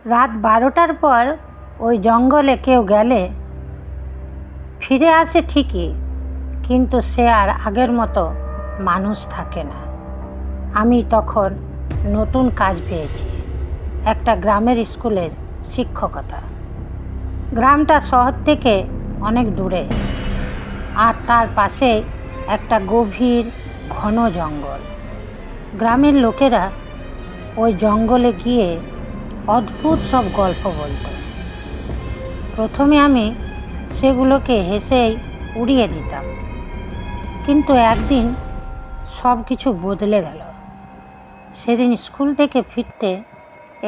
রাত 12টার পর ওই জঙ্গলে কেউ গেলে ফিরে আসে ঠিকই, কিন্তু সে আর আগের মতো মানুষ থাকে না। আমি তখন নতুন কাজ পেয়েছি, একটা গ্রামের স্কুলের শিক্ষকতা। গ্রামটা শহর থেকে অনেক দূরে, আর তার পাশে একটা গভীর ঘন জঙ্গল। গ্রামের লোকেরা ওই জঙ্গলে গিয়ে অদ্ভুত সব গল্প বলতো। প্রথমে আমি সেগুলোকে হেসেই উড়িয়ে দিতাম, কিন্তু একদিন সব কিছু বদলে গেল। সেদিন স্কুল থেকে ফিরতে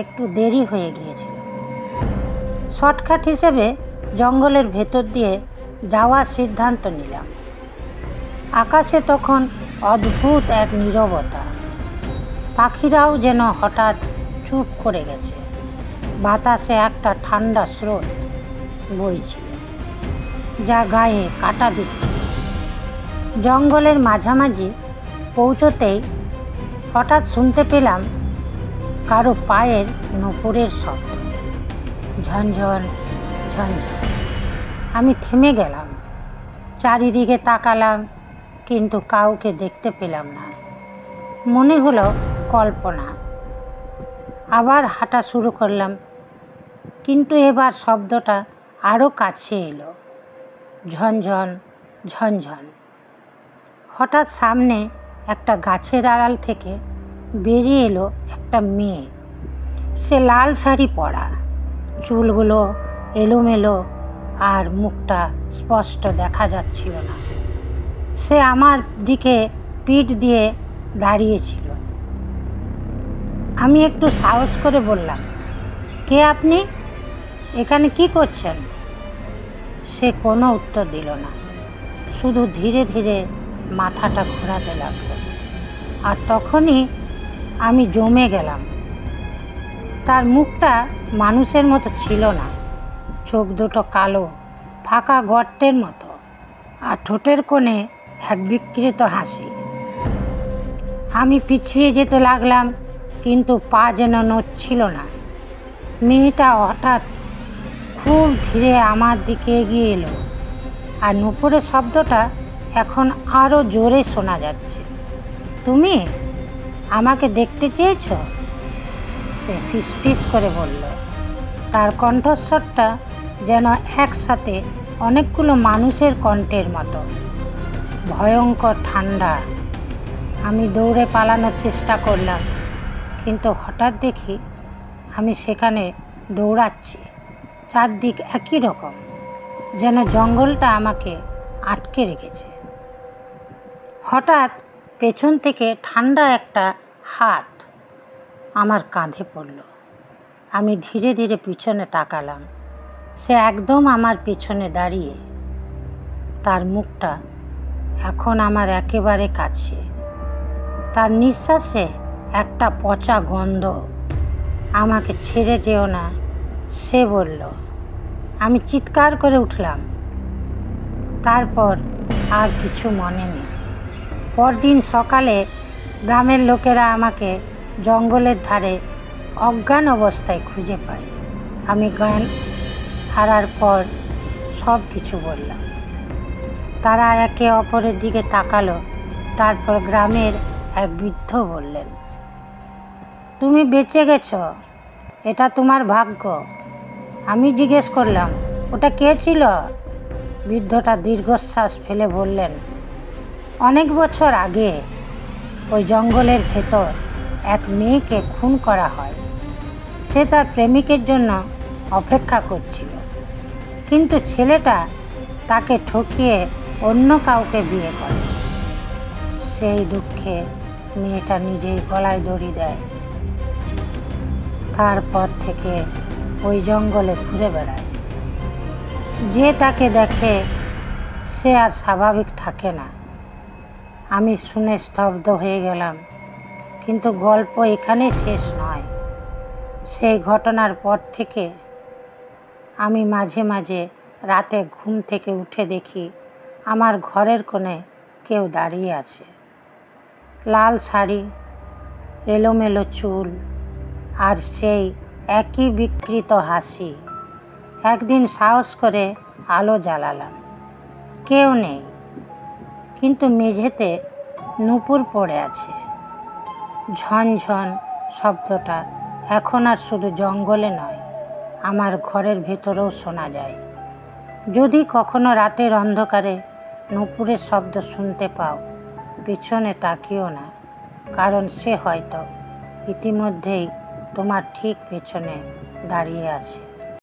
একটু দেরি হয়ে গিয়েছিল। শর্টকাট হিসেবে জঙ্গলের ভেতর দিয়ে যাওয়ার সিদ্ধান্ত নিলাম। আকাশে তখন অদ্ভুত এক নীরবতা, পাখিরাও যেন হঠাৎ চুপ করে গেছে। বাতাসে একটা ঠান্ডা স্রোত বইছিল, যা গায়ে কাটা দিচ্ছে। জঙ্গলের মাঝামাঝি পৌঁছতেই হঠাৎ শুনতে পেলাম কারো পায়ের নূপুরের শব্দ, ঝনঝন ঝনঝন। আমি থেমে গেলাম, চারিদিকে তাকালাম, কিন্তু কাউকে দেখতে পেলাম না। মনে হলো কল্পনা। আবার হাঁটা শুরু করলাম, কিন্তু এবার শব্দটা আরও কাছে এলো, ঝনঝন ঝনঝন। হঠাৎ সামনে একটা গাছের আড়াল থেকে বেরিয়ে এলো একটা মেয়ে। সে লাল শাড়ি পরা, চুলগুলো এলোমেলো, আর মুখটা স্পষ্ট দেখা যাচ্ছিল না। সে আমার দিকে পিঠ দিয়ে দাঁড়িয়েছিল। আমি একটু সাহস করে বললাম, কে আপনি? এখানে কি করছেন? সে কোনো উত্তর দিল না, শুধু ধীরে ধীরে মাথাটা ঘোরাতে লাগলো। আর তখনই আমি জমে গেলাম। তার মুখটা মানুষের মতো ছিল না, চোখ দুটো কালো, ফাঁকা গর্তের মতো, আর ঠোঁটের কোণে এক বিকৃত হাসি। আমি পিছিয়ে যেতে লাগলাম, কিন্তু পা যেন নড়ছিল না। মেয়েটা হঠাৎ খুব ধীরে আমার দিকে এগিয়ে এলো, আর নূপুরের শব্দটা এখন আরও জোরে শোনা যাচ্ছে। তুমি আমাকে দেখতে চেয়েছ? সে ফিসফিস করে বলল। তার কণ্ঠস্বরটা যেন একসাথে অনেকগুলো মানুষের কণ্ঠের মতো, ভয়ঙ্কর ঠান্ডা। আমি দৌড়ে পালানোর চেষ্টা করলাম, কিন্তু হঠাৎ দেখি আমি সেখানে দৌড়াচ্ছি। চারদিক একই রকম, যেন জঙ্গলটা আমাকে আটকে রেখেছে। হঠাৎ পেছন থেকে ঠান্ডা একটা হাত আমার কাঁধে পড়ল। আমি ধীরে ধীরে পিছনে তাকালাম। সে একদম আমার পেছনে দাঁড়িয়ে, তার মুখটা এখন আমার একেবারে কাছে। তার নিঃশ্বাসে একটা পচা গন্ধ। আমাকে ছেড়ে যেও না, সে বলল। আমি চিৎকার করে উঠলাম। তারপর আর কিছু মনে নেই। পরদিন সকালে গ্রামের লোকেরা আমাকে জঙ্গলের ধারে অজ্ঞান অবস্থায় খুঁজে পায়। আমি জ্ঞান হারার পর সব কিছু বললাম। তারা একে অপরের দিকে তাকালো। তারপর গ্রামের এক বৃদ্ধ বললেন, তুমি বেঁচে গেছো, এটা তোমার ভাগ্য। আমি জিজ্ঞেস করলাম, ওটা কে ছিল? বৃদ্ধটা দীর্ঘশ্বাস ফেলে বললেন, অনেক বছর আগে ওই জঙ্গলের ভেতর এক মেয়েকে খুন করা হয়। সে তার প্রেমিকের জন্য অপেক্ষা করছিল, কিন্তু ছেলেটা তাকে ঠকিয়ে অন্য কাউকে বিয়ে করে। সেই দুঃখে মেয়েটা নিজেই গলায় দড়ি দেয়। তারপর থেকে ওই জঙ্গলে ঘুরে বেড়ায়। যে তাকে দেখে সে আর স্বাভাবিক থাকে না। আমি শুনে স্তব্ধ হয়ে গেলাম, কিন্তু গল্প এখানে শেষ নয়। সেই ঘটনার পর থেকে আমি মাঝে মাঝে রাতে ঘুম থেকে উঠে দেখি আমার ঘরের কোণে কেউ দাঁড়িয়ে আছে। লাল শাড়ি, এলোমেলো চুল, আর সেই একই বিকৃত হাসি। একদিন সাহস করে আলো জ্বালালাম, কেউ নেই, কিন্তু মেঝেতে নূপুর পড়ে আছে। ঝনঝন শব্দটা এখন আর শুধু জঙ্গলে নয়, আমার ঘরের ভেতরেও শোনা যায়। যদি কখনো রাতের অন্ধকারে নূপুরের শব্দ শুনতে পাও, পিছনে তাকিও না, কারণ সে হয়তো ইতিমধ্যেই তোমার ঠিক পেছনে দাঁড়িয়ে আছে।